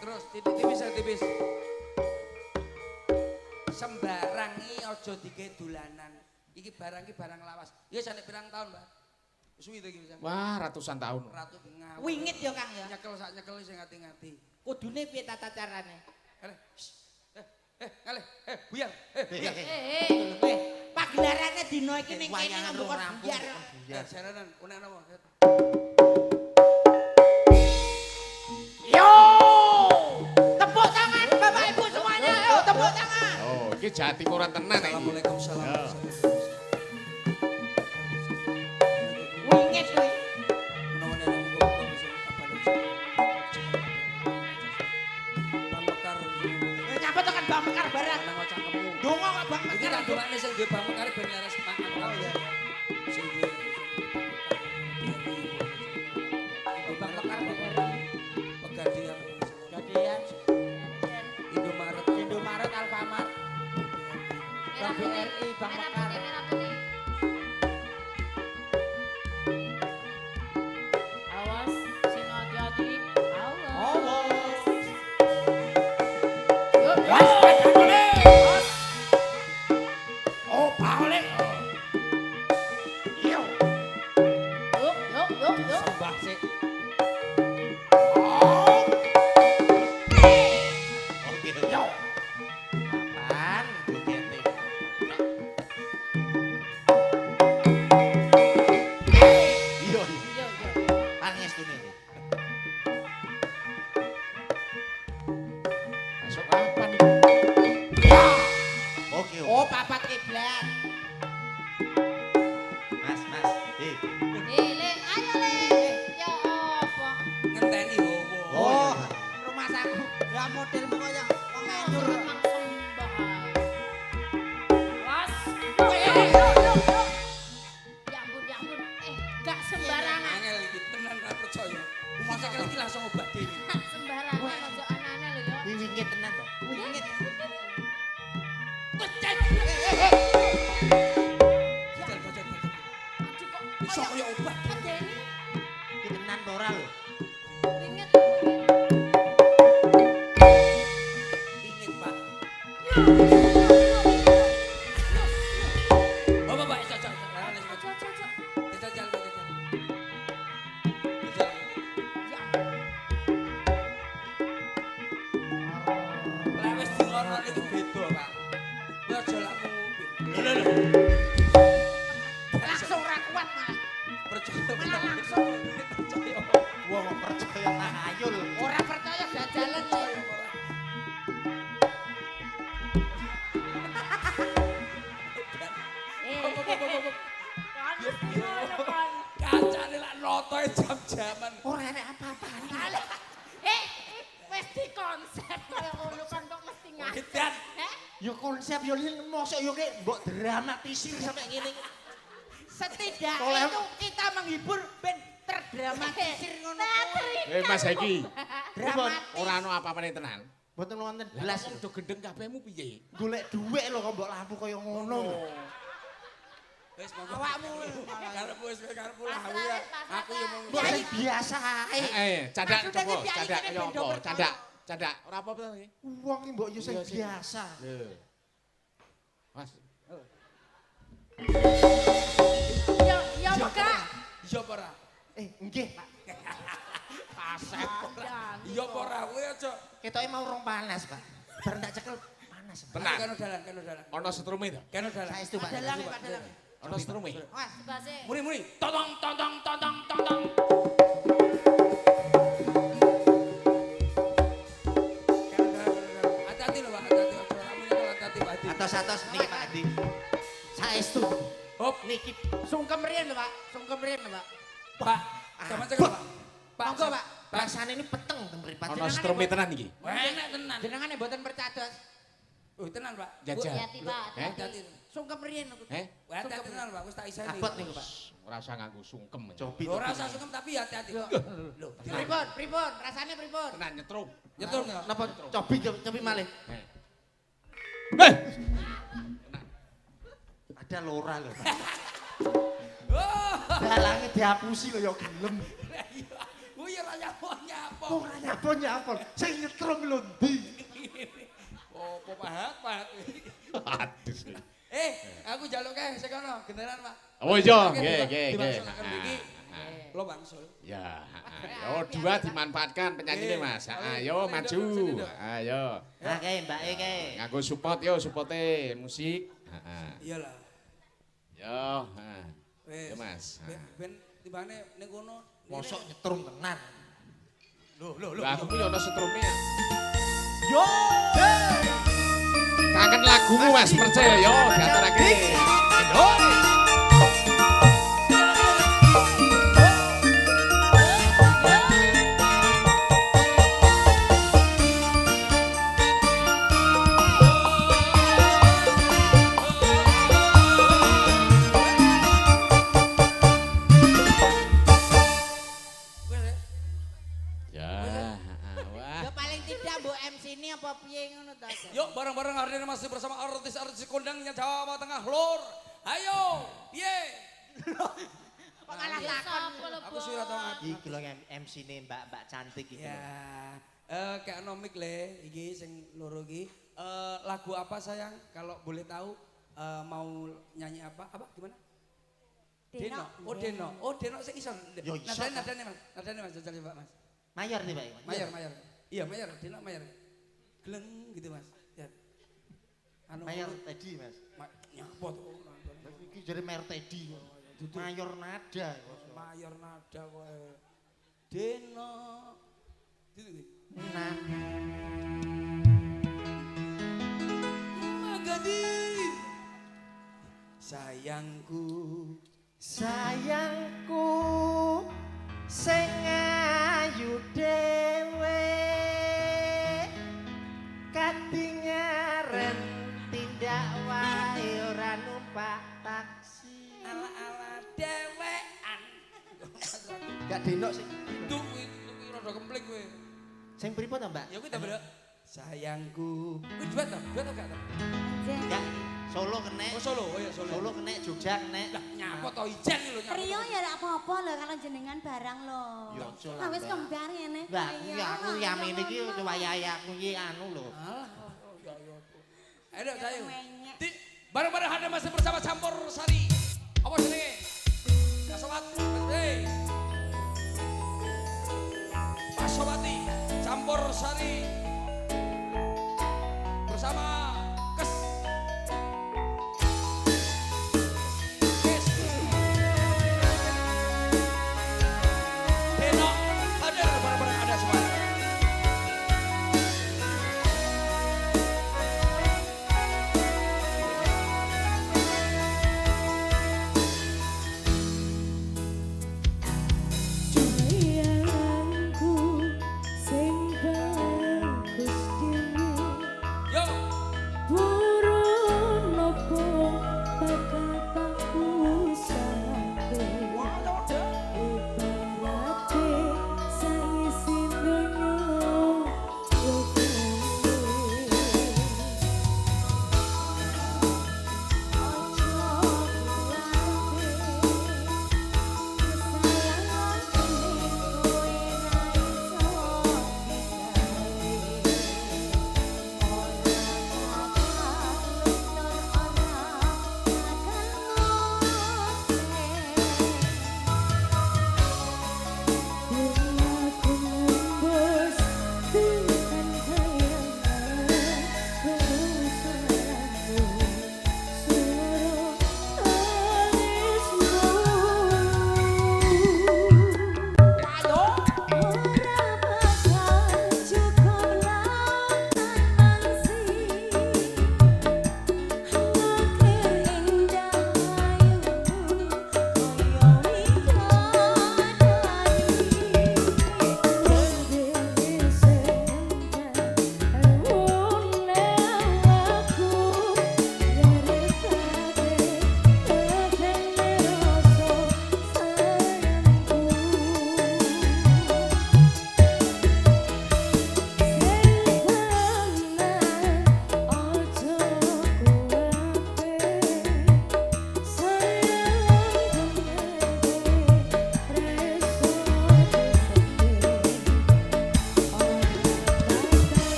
Terus tipis. Sembarangi aja dike dolanan. Iki barang lawas. Ya sampe pirang tahun, Mbak? Suwi to iki Mas. Wah, ratusan tahun. Ratu ngawur. Wingit ya Kang ya. Nyekel sak nyekel sing ngati-ngati. Kudune piye tata carane? Ngalih. Ngalih. Buyar. Buyar. Pagelarannya dino iki ning kene Wayangan ngomong rampung. biar. Jaranan unek napa? Yo! Tepuk tangan Bapak Ibu semuanya. Yo, tepuk tangan. Oh, iki Jawa Timuran tenan iki. Assalamualaikum salam. Wingit kuwi. Bang Mekar. Nyapa tekan Bang Mekar barang. Nang cangkemmu. Donga kok Bang Iki Mekar. tak dongakne sing duwe Bang Mekar ben laras mangan. Oh iya. Sing duwe Bang Mekar Pegadian. Gadean. Indomaret. Indomaret Alfamart. Merah putih. BRI Bang Merah Mekar. putih, merah putih. Awas, sing hati-hati. Awas. Yuk, Oh, balik. Iya. yuk. Sembah sik. Oke. Yo. Apaan jogete? Iya. Yuk. Pangestune. Masuk kapan? Oke. Oh, papat kiblat. Mas. Le, ayo le. Ya apa? Ngenteni howo. Oh, rumah saku. Ya modelmu kaya wong nganggur. Emang sembah. Awas. Ya ampun. Gak sembarangan. Angel iki tenan ra percaya. Masa kali iki langsung obat dhewe. Sembarangan ojo aneh-aneh lho ya. Wingit tenan to. Wingit. Jajal. Aduh kok Iso kaya obat. medeni. Iki tenan to ora lho. Inget. Pingin, Pak. Bapak, jajal. Jajal. Lah wis dingono iki beda, Pak. Kowe aja lak nguping. Langsung ra kuat malah. Percaya. Percaya. Wong percaya tahayul. Ora percaya dajalan kok. Kan mesti ngono kan. Kancane lak notoe jam-jaman. Ora enek apa-apane. Wis dikonsep kaya ngono kan kok mesti ngasih. Gedan. Ya konsep yo mosok yo ki mbok dramatisir sampe ngene. Setidaknya itu kita menghibur ben terdramatisir ngono kuwi. Mas Heki. Dramatis. Ora ono apa-apane tenan. Mboten wonten Belas belas do gendeng kabehmu piye? golek dhuwit lho kok mbok lampu kaya ngono. Wis monggo. Awakmu Karepmu wis karepmu lawu ya. Aku yo mung Mbok sing biasa ae. Cadak Maksudnya coba, ki piye cadak iki kaya bendo apa? percaya. Cadak. Ora apa-apa to iki. Wong iki mbok yo sing Iya, sing- biasa. Lho. Mas. Ya enggak. iya apa ora? Nggih, Pak. Pasek. Iya apa ora kowe aja. Ketoke mau rong panas, Pak. Bar tak cekel panas. Pak. Tenang. Kano dalan. Ono setrume to? Kano dalan. Saestu, Pak. Dalang Pak dalang. Ono setrume. Wah, Base. Muni. Totong. Hati-hati lho, Pak. Hati-hati. Kamu nyekel hati-hati, Pak. Atos-atos niki Pak Adi. Saestu. Hop. Niki sungkem riyen lho, Pak. Sungkem riyen lho, Pak. Pak. Sama cekel, Pak. Monggo, Pak. rasane ini peteng teng mripat. Ono setrume tenan iki. Enak tenan. Jenengane mboten percados. Oh, tenan, Pak. Jajal. Hati-hati Pak. Hati-hati. Sungkem riyen aku. Hati-hati tenan, Pak. Wis tak iseni. Abot niku, Pak. Ora usah nganggo sungkem. Cobi. Ora usah sungkem tapi hati-hati. Lho, Pripun? Rasane pripun? Tenan nyetrum. nyetur. Napa cobi malih. Ada lora lho, Pak. Oh, Dalange dihapusi lho ya gelem. oh ya ora nyapa-nyapa. Ora nyapa-nyapa. Sing nyetrum lho ndi? Oh, Pak. Aduh. Eh, aku jaluk kae sekono genderan, Pak. Oh iya, Oke, nggih, nggih, nggih. dimaksulaken iki. Lo bangsul. Ya, yo dua dimanfaatkan penyakitnya Mas. Ayo maju. Ayo. Oke, Mbak Eke. Nganggo support yo, supporte musik. Iyalah. Yo, Wes. yo Mas. Ben tibane ning kono. Mosok nyetrum tenan. Lah aku yo ono setrume ya. Yo. Kangen lagumu Mas, percaya yo diaturake. Ya, wah. Ya paling tidak mbok MC ini apa piye ngono ta. Yuk bareng-bareng hari ini masih bersama artis-artis kondangnya Jawa Tengah Lor. Ayo, piye? Kok kalah takon. Aku sih ora tau ngerti. Iki lho MC ne Mbak cantik iki. Ya, kayak nomik le, iki sing loro iki. Lagu apa sayang? Kalau boleh tahu mau nyanyi apa? Apa gimana? Deno. Oh Deno. Oh Deno sing iso. Yo, iso. Nadane Mas. Nadane Mas jajal Pak Mas. Mayor nih, Pak. Mayor. Iya, mayor. Deno mayor. Gleng gitu Mas. Ya. Anu Mayor Teddy, Mas. nyapa tuh. Iki jare Mayor Teddy. Mayor nada. Mayor nada kowe. Deno. Gitu iki. Nah, Magadi. Sayangku. sayangku sing ayu dhewe katingaren tindak wae ora numpak taksi. Ala-ala dewean. Gak denok sih. Tuh rada kempling kowe. Sing pripun to, Mbak? Ya kuwi ta, Bro. Sayangku. Kuwi duet to? Duet to gak to? Enggak, Solo kene. Oh Solo, oh ya Solo. Solo kene, Jogja kene. Lah nyapa to ijen lho nyapa. Rio ya ora apa-apa lho kalau jenengan barang lho. Ya aja lah, Ah wis Mbak. kembar ngene. Lah, kuwi aku yamene iki wayahe aku iki anu lho. Alah, ya ya. Ayo saya. Menyek. Bareng-bareng ada masih bersama Campur Sari. Apa jenenge? Pak Sobat. Hei. Pak Sobati, Campur Sari. Bersama Kes. Kes. Deno, hadir bareng-bareng ada semua.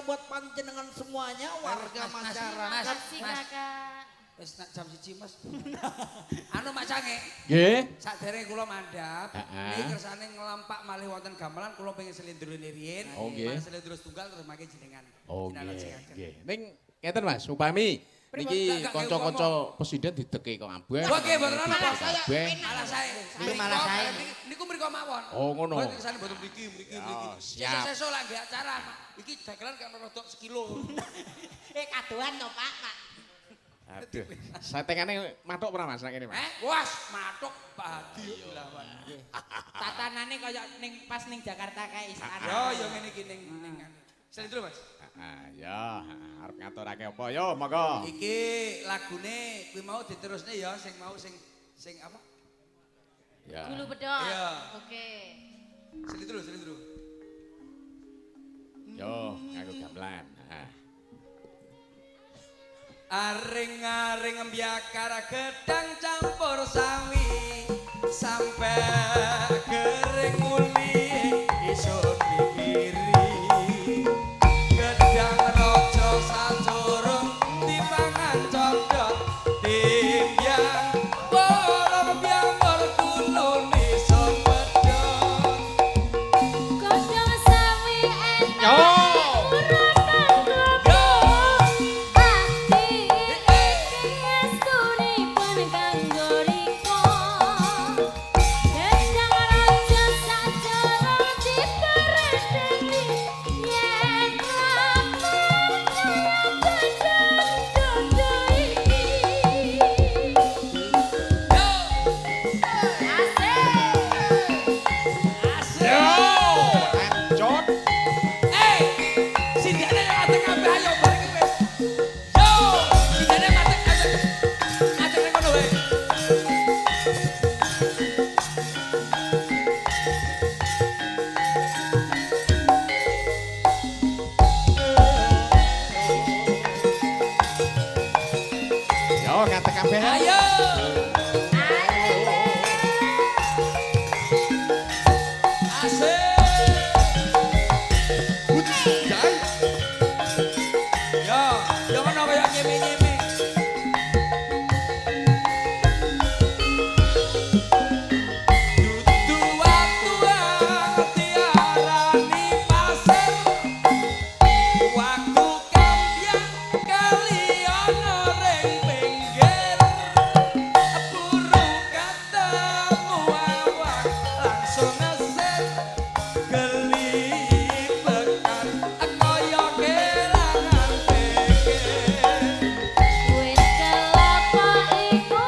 buat panjenengan semuanya warga masyarakat. Kasih kakak. Wis nak jam 1 Mas. Anu Mak Cange. Nggih. Sakderenge kula mandhap, Heeh. niki kersane ngelampak malih wonten gamelan kula pengen selindrune riyin. Oh, nggih. Selindro setunggal terus mangke jenengan. Oh Jinalajengaken. nggih, nggih. Ning ngeten Mas, upami niki Enggak, kanca-kanca presiden dideke kok ambek. Wah, nggih mboten ana Pak. Kabeh. Malah saya. Ini malah saya. Niku mriko mawon. Oh, ngono. Mboten kesane mboten mriki. Ya, siap. Sesuk lak nggih acara. Iki dagelan kan rodok sekilo. Kadoan to Pak. Aduh. Setengane matuk ora Mas nek kene Mas? Was, matuk Pak Hadi lawan. Tatanane kaya ning pas ning Jakarta kae istana. Yo yo ngene iki ning Selindro Mas. Ya, arep ngaturake apa? Yo, monggo. Iki lagune kuwi mau diterusne ya sing mau sing apa? Ya. Gulu bedok. Iya. Oke. Selindro. Yo, nganggo gamelan. Nah. Aring-aring mbiakar gedang campur sawi sampai kering uli isun mikiri gedang rojo sajurung dipangan codot timbyang bolong biamor kulon isun pedot Godhong sawi enak. Yo. Anjot. Sindiane mateng kabeh ayo bareng wis. Yo, sindiane mateng kabeh. Mateng ngono wae. Yo, ngatek kabeh. Ayo. Asik. Jai. Yo ngono kaya nyemi-nyemi. Dudu waktu diarani pasir. Waktu kambyang kali ana ring pinggir. Buru ketemu awak langsung ngeset. Gelibekan kaya kelangan pikir. Wis kelapa iku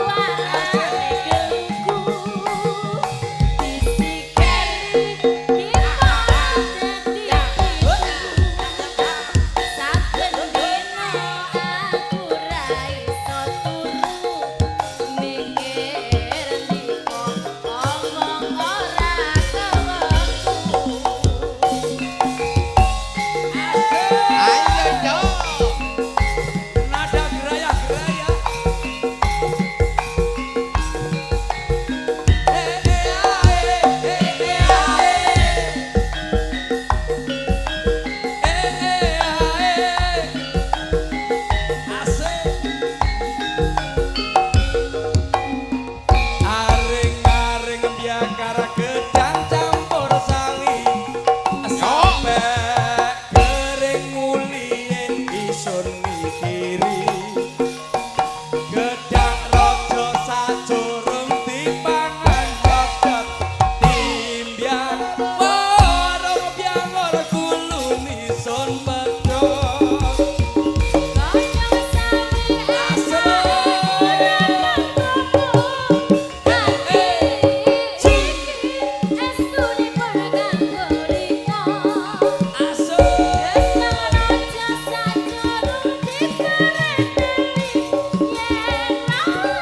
warnane gelungku. Disikeri dipangan dadi saben dina aku ra iso turu mikir ndika omong ora kewengku. Ayo yo. Nada geraya-geraya. Aring-aring biakar gedang campur sawi sampai kering mulien isun mikiri gedang rojo sajurung dipangan codot timbyang borong biangor kulun isun pedot Godhong sawi estune perganggu rika. asik Raja sajurung dipereni yen aku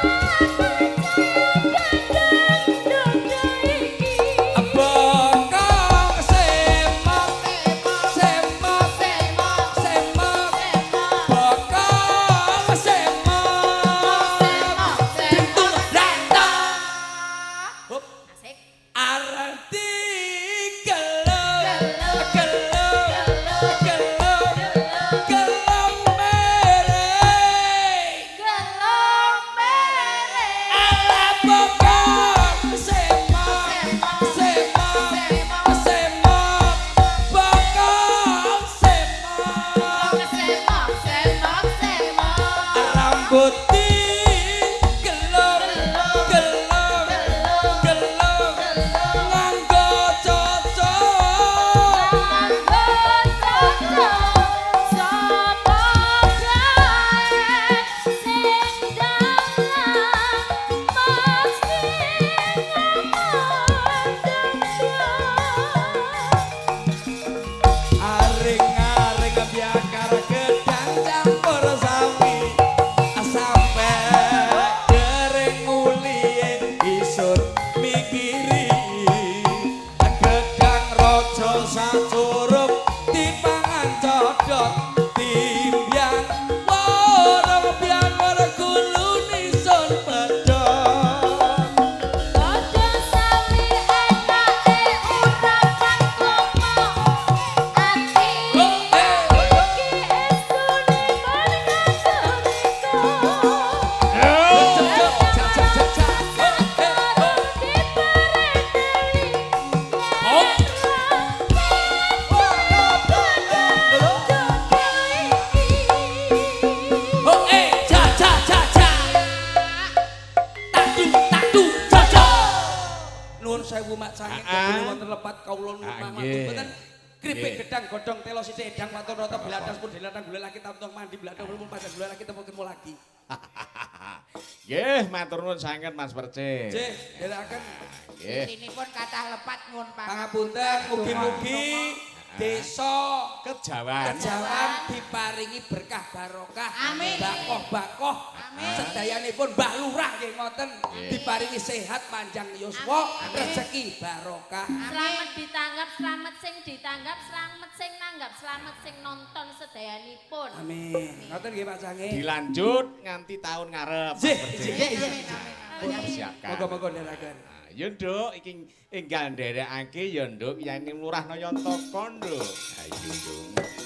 percaya gedang iki. bokong semok bokong semok Hup. Asik. Arang digelung, gelung, gelung, dipikiri gedang raja sacurup dipangan codot timbyang warung biang merguluni sun pedhot Padha sami enake urapan klomo ati iki estune Nuwun sewu mak sanget wonten lepat kawula nuwun mboten kripik gedang godhong telo sithik edang matur rata bladas pun dilatang gula laki tamtung mandi bladas pun pasang gula laki temu kemo lagi. Nggih, matur nuwun sanget Mas Percis. Nggih, dherekaken Nggih. Inipun kathah lepat nyuwun pangapunten mugi-mugi desa Kejawan. Kejawan diparingi berkah barokah, Amin. bakoh-bakoh. Sedayanipun Mbah Lurah nggih ngoten diparingi sehat panjang yuswa, rezeki barokah. Selamat ditanggap, selamat sing ditanggap, selamat sing nanggap, selamat sing nonton sedayanipun. Amin. Ngoten nggih Pak Sange. Dilanjut nganti tahun ngarep. Nggih, Mas Percis. nggih. Persiapkan. Moga-moga ndherekaken. Ya Nduk, iki enggal nderekake ya Nduk, yen Lurah Nayantaka Nduk. Ayo Nduk.